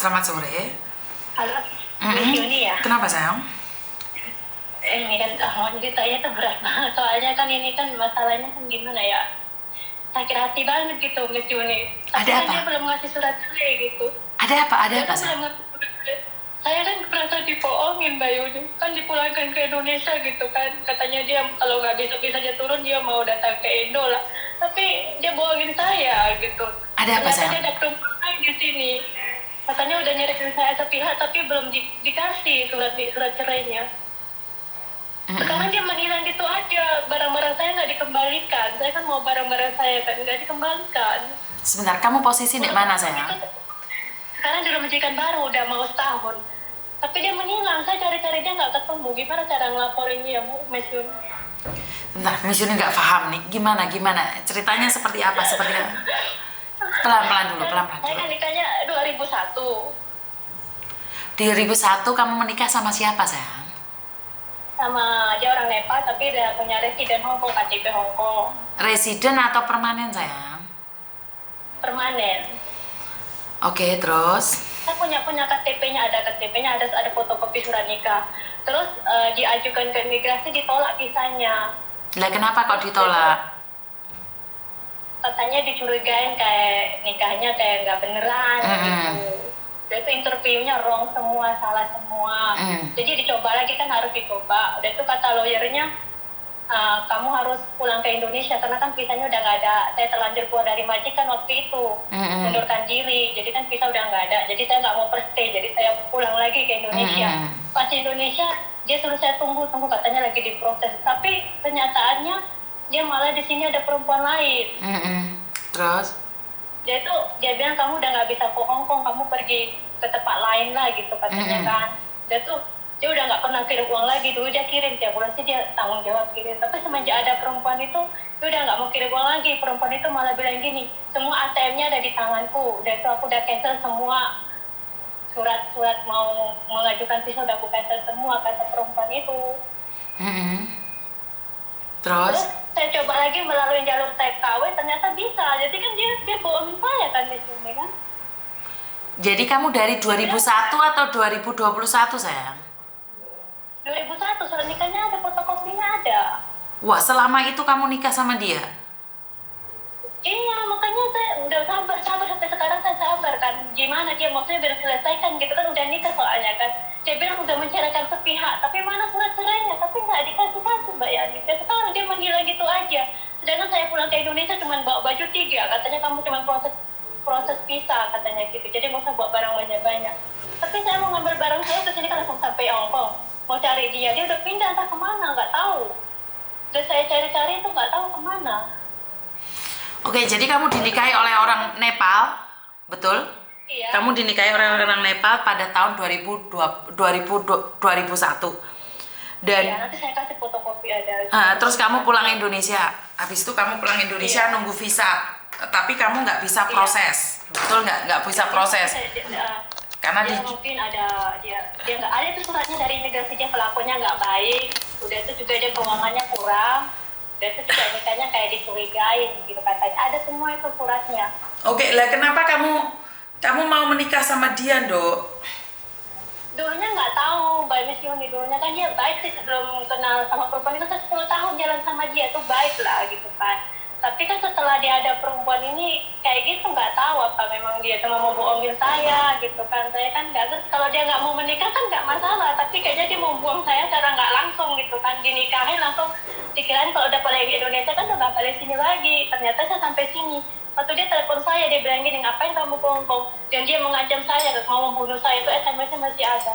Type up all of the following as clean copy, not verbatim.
Selamat sore. Halo, Miss Yuni ya? Kenapa sayang? Ini kan mau ceritanya tuh berat banget. Soalnya kan ini kan masalahnya kan gimana ya? Sakit hati banget gitu Miss Yuni. Tapi Ada kan apa? dia belum ngasih surat cerai gitu. Ada apa? Ada Dia apa kan belum sayang? ngasih surat cerai. Saya kan merasa dibohongin Mbak Yuni. Kan dipulangkan ke Indonesia gitu kan. Katanya dia kalau nggak besok-besok aja turun dia mau datang ke Indo lah. Tapi dia bohongin saya gitu. Ada apa Ternyata sayang? dia ada perempuan lain di sini. Katanya udah nyariin saya sepihak tapi belum dikasih surat cerainya. Sekarang dia menghilang gitu aja, barang-barang saya nggak dikembalikan. Saya kan mau barang-barang saya kan nggak dikembalikan. Sebentar, kamu posisi di mana sayang? Sekarang di rumah majikan baru udah mau setahun, tapi dia menghilang. Saya cari-cari dia nggak ketemu. Gimana cara ngelaporinnya ya Bu, Mas Yun? Sebentar, Miss Yuni nggak paham nih. Gimana? Ceritanya seperti apa? Pelan-pelan dulu. Saya kan nikahnya 2001 Di 2001 kamu menikah sama siapa sayang? sama dia orang Nepal, tapi dia punya residen Hongkong, KTP Hongkong, Residen atau permanen sayang? permanen. Oke, terus? Saya punya KTP-nya, ada fotokopi surat nikah. Terus diajukan ke imigrasi, ditolak visanya. Lah kenapa kok ditolak? Katanya dicurigain kayak nikahnya kayak nggak beneran gitu. Udah itu interviewnya wrong semua, salah semua. Jadi dicoba lagi, kan harus dicoba. Udah itu kata lawyernya, kamu harus pulang ke Indonesia karena kan visanya udah nggak ada. Saya terlanjur keluar dari majikan waktu itu, mundurkan diri. Jadi kan visa udah nggak ada. Jadi saya nggak mau stay. Jadi saya pulang lagi ke Indonesia. Pas di Indonesia dia suruh saya tunggu katanya lagi diproses. Tapi kenyataannya dia malah di sini ada perempuan lain. Terus? Dia bilang kamu udah nggak bisa ke Hongkong, kamu pergi ke tempat lain lah gitu katanya kan. Dia udah nggak pernah kirim uang lagi. Dulu dia kirim tiap bulan sih, dia tanggung jawab kirim. Tapi semenjak ada perempuan itu, dia udah nggak mau kirim uang lagi. Perempuan itu malah bilang gini, semua ATM-nya ada di tanganku. Udah itu aku udah cancel semua surat mau mengajukan visa, udah aku cancel semua, kata perempuan itu. Terus saya coba lagi melalui jalur TKW, ternyata bisa. Jadi kan dia bohongin saya kan di sini kan. Jadi kamu dari 2001 atau 2021 sayang? 2001 surat nikahnya ada, fotokopinya ada. Wah, selama itu kamu nikah sama dia? Iya, makanya saya udah sabar sampai sekarang. Saya sabar kan. Gimana dia maksudnya biar selesaikan gitu kan, udah nikah soalnya kan. Dia bilang udah menceraikan sepihak, tapi mana surat cerainya? Tapi nggak dikasih Mbak Yani. Dan sekarang dia menghilang gitu aja. Sedangkan saya pulang ke Indonesia cuma bawa baju 3. Katanya kamu cuma proses visa katanya gitu. Jadi nggak usah bawa barang banyak-banyak. Tapi saya mau ngambil barang saya ke sini kan langsung sampai Hongkong. Mau cari dia udah pindah entah kemana, nggak tahu. Udah saya cari-cari itu nggak tahu kemana. Oke, jadi kamu dinikahi oleh orang Nepal, betul? Iya. Kamu dinikahi oleh orang Nepal pada tahun 2001. Dan Iya, nanti saya kasih fotokopi ada. terus kamu pulang Indonesia. Habis itu kamu pulang Indonesia nunggu visa. Tapi kamu nggak bisa proses. Betul nggak? Nggak bisa proses. Karena dia mungkin ada dia nggak ada itu suratnya dari imigrasi, dia pelakunya nggak baik. Udah itu juga dia keuangannya kurang. Udah itu juga nikahnya kayak dicurigain gitu katanya. Ada semua itu suratnya. Oke, lah kenapa kamu mau menikah sama dia, Dok? Dulunya nggak tahu Mbak Miss Yuni, dulunya kan dia baik sih sebelum kenal sama perempuan itu. Kan 10 tahun jalan sama dia tuh baik lah gitu kan. Tapi kan setelah dia ada perempuan ini kayak gitu, nggak tahu apa memang dia cuma mau bohongin saya gitu kan. Saya kan nggak ngerti, kalau dia nggak mau menikah kan nggak masalah, tapi kayaknya dia mau buang saya secara nggak langsung gitu kan. Dinikahin langsung dikirain kalau udah balik ke Indonesia kan udah nggak balik sini lagi. Ternyata saya sampai sini. Waktu dia telepon saya, dia bilang gini, ngapain kamu ke Hongkong? Dan dia mengancam saya mau membunuh saya, itu SMS-nya masih ada.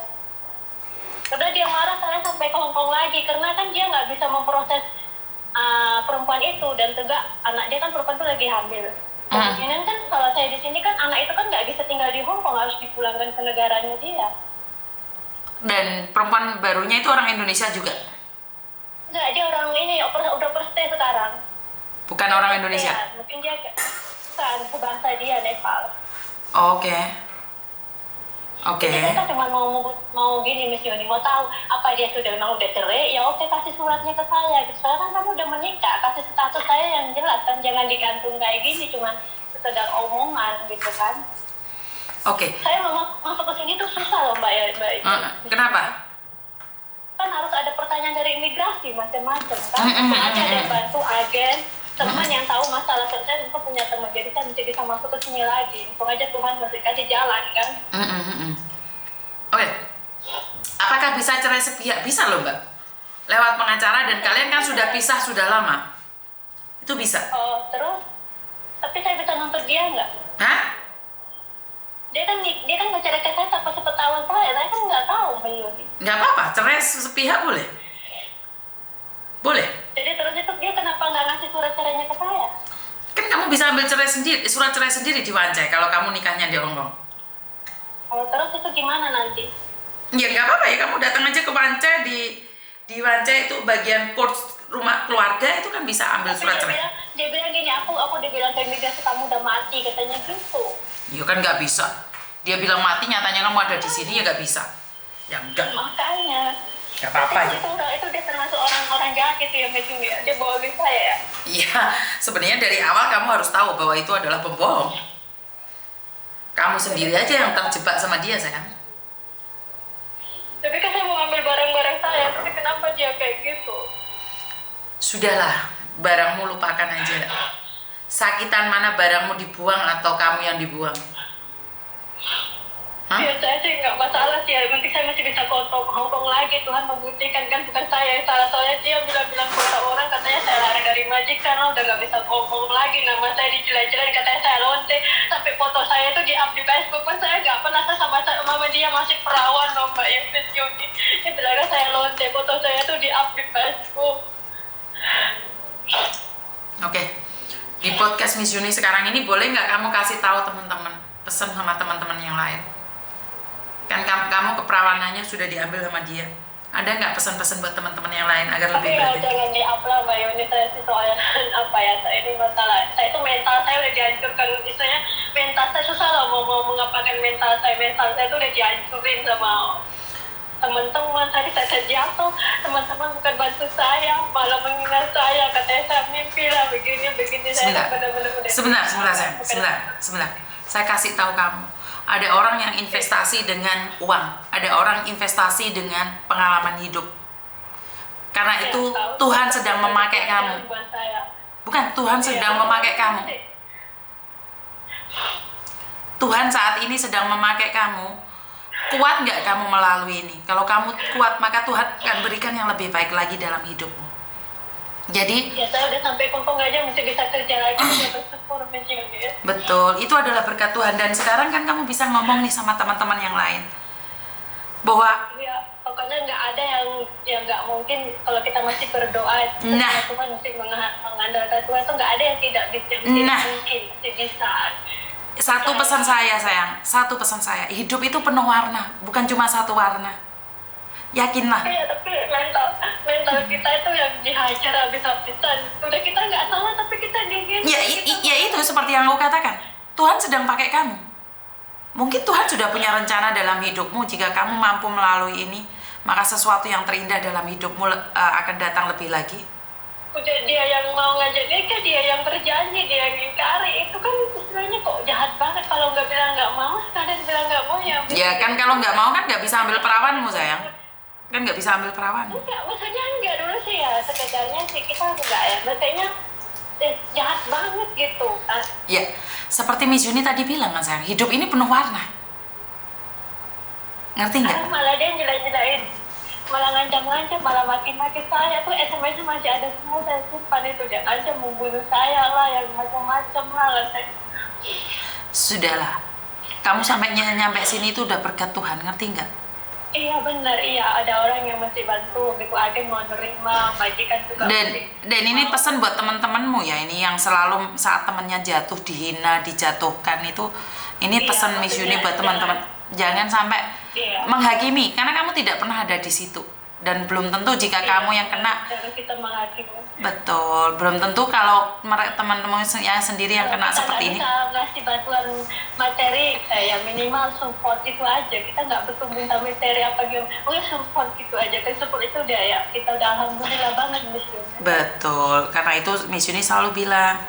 Karena dia marah saya sampai ke Hongkong lagi, karena kan dia nggak bisa memproses perempuan itu. Dan juga anak dia kan, perempuan itu lagi hamil. Kemudian kan kalau saya di sini kan anak itu kan nggak bisa tinggal di Hongkong, harus dipulangkan ke negaranya dia. Dan perempuan barunya itu orang Indonesia juga? Nggak, dia orang ini udah stay sekarang. Bukan orang Indonesia? Ya, mungkin dia bukan sebangsa dia, Nepal. Oke. Jadi kita cuma mau gini Miss Yuni, mau tahu apa dia sudah memang udah cerai, ya oke, kasih suratnya ke saya. Sekarang kamu udah menikah, kasih status saya yang jelas kan, jangan digantung kayak gini cuma sekedar omongan gitu kan. Oke. Saya mau masuk ke sini tuh susah loh Mbak ya, Mbak. Kenapa? Kan harus ada pertanyaan dari imigrasi macam-macam kan. Aja ada bantu agen, teman yang tahu masalah saya untuk punya teman, jadi saya bisa masuk ke sini lagi. Untung aja Tuhan masih kasih jalan kan. Oke. Apakah bisa cerai sepihak? Bisa loh Mbak. Lewat pengacara, dan kalian kan sudah pisah sudah lama. Itu bisa. Oh, terus? Tapi saya bisa nuntut dia nggak? Hah? Dia kan ngecerita saya tanpa sepengetahuan saya kan nggak tahu Mbak Yuni. Nggak apa-apa, cerai sepihak boleh. Boleh. Jadi terus itu dia kenapa nggak ngasih surat cerainya ke saya? Kan kamu bisa ambil cerai sendiri, surat cerai sendiri di Wancai kalau kamu nikahnya di Hongkong. Oh, terus itu gimana nanti? Ya nggak apa-apa ya, kamu datang aja ke Wancai, di Wancai itu bagian court rumah keluarga itu kan bisa ambil surat cerai. Dia bilang gini, aku dibilang ke imigrasi kamu udah mati katanya gitu. Ya kan nggak bisa. Dia bilang mati, nyatanya kamu ada di sini, ya nggak bisa. Ya enggak. Makanya. Nggak apa-apa ya. Itu dia termasuk orang jahat gitu ya, dia bohongin saya ya. Iya, sebenarnya dari awal kamu harus tahu bahwa itu adalah pembohong. Kamu sendiri aja yang terjebak sama dia, sayang. Tapi kan saya mau ambil barang-barang saya, tapi kenapa dia kayak gitu? Sudahlah, barangmu lupakan aja. Sakitan mana barangmu dibuang atau kamu yang dibuang? Hah? Ya saya sih nggak masalah sih, yang penting saya masih bisa kotor Hongkong lagi. Tuhan membuktikan kan, bukan saya yang salah. Soalnya dia bilang-bilang ke orang katanya saya lari dari majikan, udah nggak bisa Hongkong lagi. Nama saya dijelek-jelek, katanya saya lonte. Sampai foto saya itu di-up di Facebook pun saya nggak pernah sama dia masih perawan loh Mbak Yuni. Dia bilang saya lonte, foto saya itu di-up di Facebook. Oke. Di podcast Miss Yuni sekarang ini boleh nggak kamu kasih tahu teman-teman, pesan sama teman-teman yang lain? Kan kamu keperawanannya sudah diambil sama dia. Ada nggak pesan-pesan buat teman-teman yang lain agar lebih berhati? berhati? Jangan di-up lah Mbak Yuni, saya sih soalnya apa ya, saya ini masalah. Saya itu mental saya udah dihancurkan. Misalnya mental saya susah lah mau mengapakan mental saya itu udah dihancurin sama teman-teman. Tadi saya jatuh, teman-teman bukan bantu saya, malah menghina saya, katanya saya mimpi lah begini. Saya benar-benar Sebentar, saya kasih tahu kamu. Ada orang yang investasi dengan uang, ada orang investasi dengan pengalaman hidup. Karena itu Tuhan sedang memakai kamu. Bukan, Tuhan sedang memakai kamu. Tuhan saat ini sedang memakai kamu. Kuat nggak kamu melalui ini? Kalau kamu kuat, maka Tuhan akan berikan yang lebih baik lagi dalam hidupmu. Jadi ya saya udah sampai Hongkong aja masih bisa kerja lagi, bersyukur ya. Betul, itu adalah berkat Tuhan. Dan sekarang kan kamu bisa ngomong nih sama teman-teman yang lain bahwa ya, pokoknya nggak ada yang nggak mungkin kalau kita masih berdoa. Nah, Tuhan masih mengandalkan Tuhan, itu nggak ada yang tidak bisa, mungkin masih bisa. Satu pesan saya sayang, satu pesan saya, hidup itu penuh warna, bukan cuma satu warna. Yakinlah. Iya, tapi mental kita itu yang dihajar habis-habisan. Udah kita nggak salah, tapi kita dingin. Ya itu seperti yang aku katakan. Tuhan sedang pakai kamu. Mungkin Tuhan sudah punya rencana dalam hidupmu. Jika kamu mampu melalui ini, maka sesuatu yang terindah dalam hidupmu akan datang lebih lagi. Udah dia yang mau ngajak nikah, dia yang berjanji, dia yang ingkari. Itu kan istilahnya kok jahat banget. Kalau nggak bilang nggak mau, kalian bilang nggak mau ya. Ya kan kalau nggak mau kan nggak bisa ambil perawanmu sayang. Kan nggak bisa ambil perawan. Enggak, maksudnya enggak dulu sih ya, sekedarnya sih kita enggak ya, maksudnya jahat banget gitu kan. Ya, seperti Miss Yuni tadi bilang kan sayang, hidup ini penuh warna. Ngerti nggak? Malah dia nyelain, malah ngancam-ngancam, malah maki-maki saya tuh, SMS-nya masih ada semua, saya simpan itu, dia ancam mau bunuh saya lah, yang macam-macam lah katanya. Sudahlah, kamu sampai nyampe sini itu udah berkat Tuhan, ngerti nggak? Iya benar, iya ada orang yang masih bantu, begitu agen mau nerima, majikan juga. Dan ini pesan buat teman-temanmu ya, ini yang selalu saat temennya jatuh, dihina, dijatuhkan itu, ini pesan Miss Yuni buat teman-teman, jangan sampai menghakimi, karena kamu tidak pernah ada di situ. Dan belum tentu jika kamu yang kena. Kita menghakimi. Betul, belum tentu kalau teman-teman yang sendiri yang kena seperti ini. Kita ngasih bantuan materi, ya minimal support itu aja. Kita nggak butuh minta materi apa gitu. Support gitu aja. Kan support itu udah ya, kita udah alhamdulillah banget Miss Yuni. Betul, karena itu Miss Yuni selalu bilang,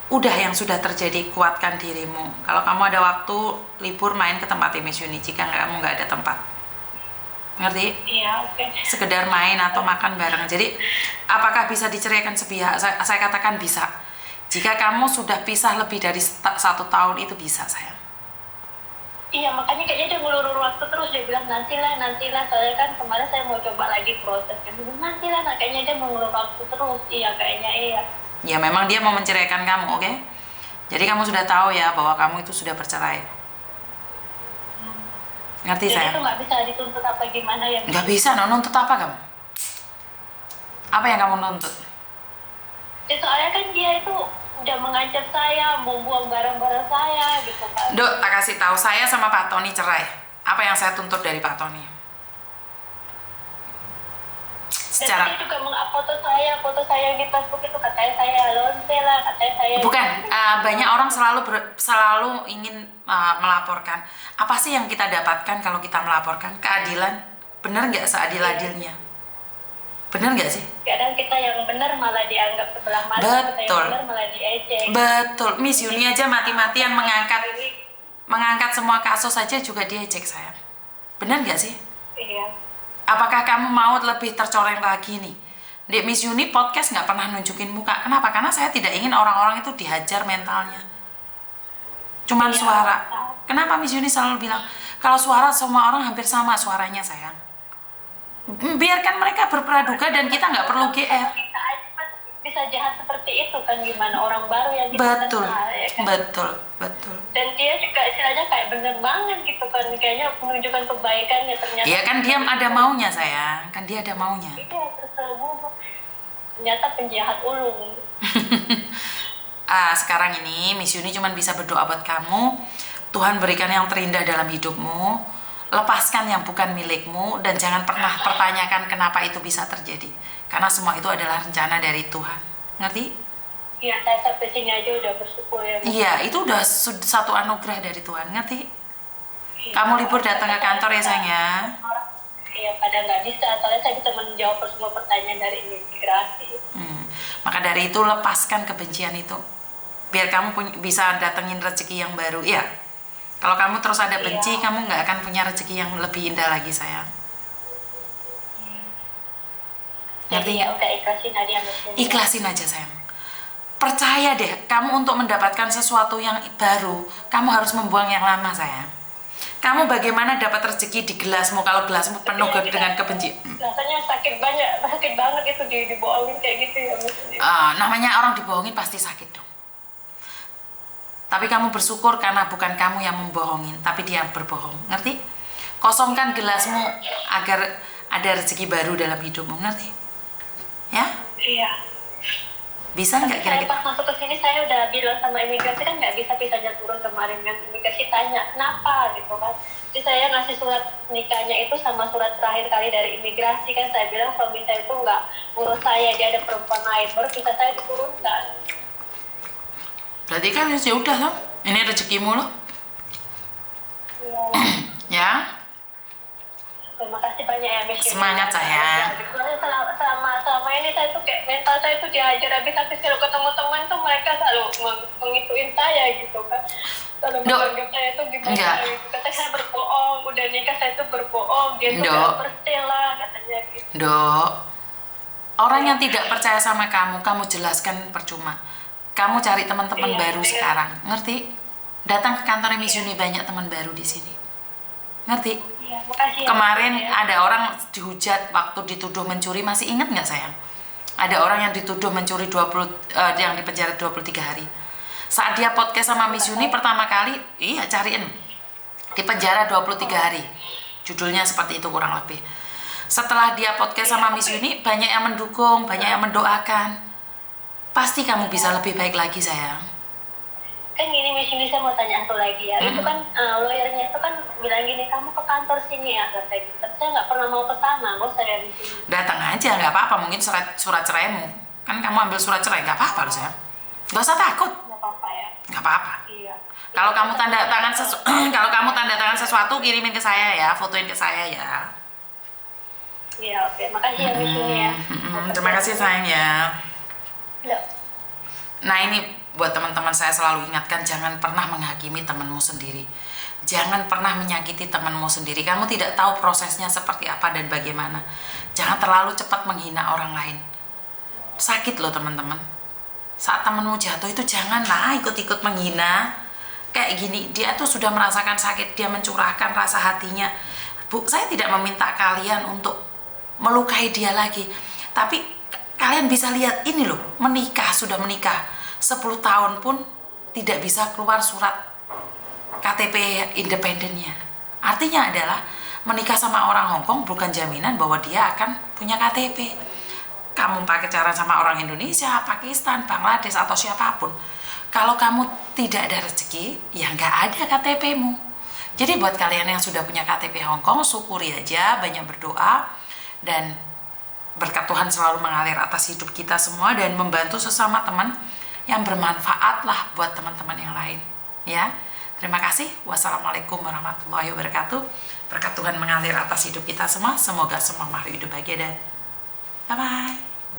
udah yang sudah terjadi, kuatkan dirimu. Kalau kamu ada waktu libur, main ke tempat Miss Yuni. Jika kamu nggak ada tempat, ngerti? Iya, oke. Sekedar main atau makan bareng. Jadi apakah bisa diceraikan sepihak? Saya katakan bisa. Jika kamu sudah pisah lebih dari 1 tahun, itu bisa, sayang. Iya, makanya kayaknya dia ngulur waktu terus. Dia bilang nantilah. Soalnya kan kemarin saya mau coba lagi proses. Dia bilang nantilah. Nah, kayaknya dia mau ngulur waktu terus. Iya, kayaknya iya. Ya memang dia mau menceraikan kamu, oke? Jadi kamu sudah tahu ya bahwa kamu itu sudah bercerai. Ngerti, Jadi sayang? itu nggak bisa dituntut apa gimana ya? Nggak bisa, nuntut apa kamu? Apa yang kamu nuntut? Ya, soalnya kan dia itu udah mengancam saya, mau buang barang-barang saya gitu kan. Dok, tak kasih tahu, saya sama Pak Tony cerai. Apa yang saya tuntut dari Pak Tony? Dan dia juga foto saya di Facebook itu, katanya saya lonte lah, katanya saya. Bukan, banyak orang selalu ingin melaporkan. Apa sih yang kita dapatkan kalau kita melaporkan? Keadilan. Bener nggak seadil-adilnya? Bener nggak sih? Kadang kita yang benar malah dianggap sebelah mata, kita yang benar malah diejek. Betul. Miss Yuni aja mati-matian mengangkat semua kasus saja juga diejek, sayang. Bener nggak sih? Iya. Apakah kamu mau lebih tercoreng lagi nih? Di Miss Yuni podcast nggak pernah nunjukin muka. Kenapa? Karena saya tidak ingin orang-orang itu dihajar mentalnya. Cuman suara. Kenapa Miss Yuni selalu bilang, kalau suara semua orang hampir sama suaranya, sayang. Biarkan mereka berpraduga dan kita nggak perlu GR. Bisa jahat seperti itu kan, gimana orang baru yang kita Betul, kenal, ya kan? betul. Dan dia juga istilahnya kayak bener banget gitu kan, kayaknya menunjukkan kebaikannya ternyata. Iya kan dia ada maunya, sayang. Kan dia ada maunya. Iya, ternyata penjahat ulung. Sekarang ini Miss Yuni cuma bisa berdoa buat kamu. Tuhan berikan yang terindah dalam hidupmu. Lepaskan yang bukan milikmu dan jangan pernah pertanyakan kenapa itu bisa terjadi. Karena semua itu adalah rencana dari Tuhan. Ngerti? Iya, saya sampai sini aja udah bersyukur ya. Iya, itu udah satu anugerah dari Tuhan. Ngerti? Iya. Kamu libur datang ke kantor ya, sayang ya? Iya, pada nggak bisa. Soalnya saya bisa menjawab semua pertanyaan dari imigrasi. Maka dari itu lepaskan kebencian itu. Biar kamu bisa datengin rezeki yang baru. Iya. Kalau kamu terus ada benci, kamu nggak akan punya rezeki yang lebih indah lagi, sayang. Jadi ya udah ikhlasin aja. Ikhlasin aja, sayang. Percaya deh, kamu untuk mendapatkan sesuatu yang baru, kamu harus membuang yang lama, sayang. Kamu bagaimana dapat rezeki di gelasmu kalau gelasmu penuh dengan kebencian? Rasanya sakit banget itu dibohongin kayak gitu ya. Namanya orang dibohongin pasti sakit dong. Tapi kamu bersyukur karena bukan kamu yang membohongin, tapi dia yang berbohong. Ngerti? Kosongkan gelasmu agar ada rezeki baru dalam hidupmu. Ngerti? Ya? Iya. Bisa nggak kira-kira? Pas masuk ke sini saya udah bilang sama imigrasi kan nggak bisa pisahnya turun kemarin kan. Imigrasi tanya kenapa gitu kan. Jadi saya ngasih surat nikahnya itu sama surat terakhir kali dari imigrasi kan. Saya bilang suami saya itu nggak ngurus saya, dia ada perempuan lain. Baru visa saya diturunkan. Berarti kan ya udah loh, ini rezekimu loh. Ya. Terima kasih banyak ya Miss. Semangat sayang. Selama ini saya tuh kayak mental saya tuh dihajar habis kalau ketemu teman tuh mereka selalu mengikutin saya gitu kan. Selalu menganggap saya tuh gimana gitu. Katanya saya berbohong, udah nikah saya tuh berbohong, dia tuh gak percaya lah katanya gitu. Dok, orang yang tidak percaya sama kamu jelaskan percuma. Kamu cari teman-teman baru sekarang, ngerti? Datang ke kantor Miss Yuni, banyak teman baru di sini, ngerti? Iya, makasih ya. Kemarin ada orang dihujat waktu dituduh mencuri, masih ingat nggak sayang? Ada orang yang dituduh mencuri yang dipenjara 23 hari. Saat dia podcast sama Miss Yuni pertama kali, cariin di penjara 23 hari. Judulnya seperti itu kurang lebih. Setelah dia podcast sama Miss Yuni, banyak yang mendukung, banyak yang mendoakan. Pasti kamu bisa lebih baik lagi, sayang. Kan gini Miss Yuni, saya mau tanya satu lagi ya. Itu kan lawyernya itu kan bilang gini, kamu ke kantor sini ya, katanya gitu. Tapi saya nggak pernah mau ke sana, kok saya di sini. Datang aja, nggak apa-apa. Mungkin surat ceraimu. Kan kamu ambil surat cerai, nggak apa-apa loh, sayang. Nggak usah takut. Nggak apa-apa ya. Nggak apa-apa. Iya. Kalau kamu tanda tangan sesuatu, kirimin ke saya ya, fotoin ke saya ya. Iya, oke. Makasih ya Miss Yuni ya. Terima kasih sayang ya. Ya. Nah ini buat teman-teman saya selalu ingatkan, jangan pernah menghakimi temanmu sendiri. Jangan pernah menyakiti temanmu sendiri. Kamu tidak tahu prosesnya seperti apa dan bagaimana. Jangan terlalu cepat menghina orang lain. Sakit loh teman-teman. Saat temanmu jatuh itu janganlah ikut-ikut menghina. Kayak gini, dia tuh sudah merasakan sakit, dia mencurahkan rasa hatinya. Bu, saya tidak meminta kalian untuk melukai dia lagi. Tapi kalian bisa lihat ini loh, sudah menikah 10 tahun pun tidak bisa keluar surat KTP independennya. Artinya adalah menikah sama orang Hong Kong bukan jaminan bahwa dia akan punya KTP. Kamu pacaran sama orang Indonesia, Pakistan, Bangladesh atau siapapun, kalau kamu tidak ada rezeki, ya nggak ada KTP-mu. Jadi buat kalian yang sudah punya KTP Hong Kong, syukuri aja, banyak berdoa, dan berkat Tuhan selalu mengalir atas hidup kita semua dan membantu sesama teman yang bermanfaat lah buat teman-teman yang lain. Ya, terima kasih. Wassalamualaikum warahmatullahi wabarakatuh. Berkat Tuhan mengalir atas hidup kita semua. Semoga semua makhluk hidup bahagia dan bye-bye.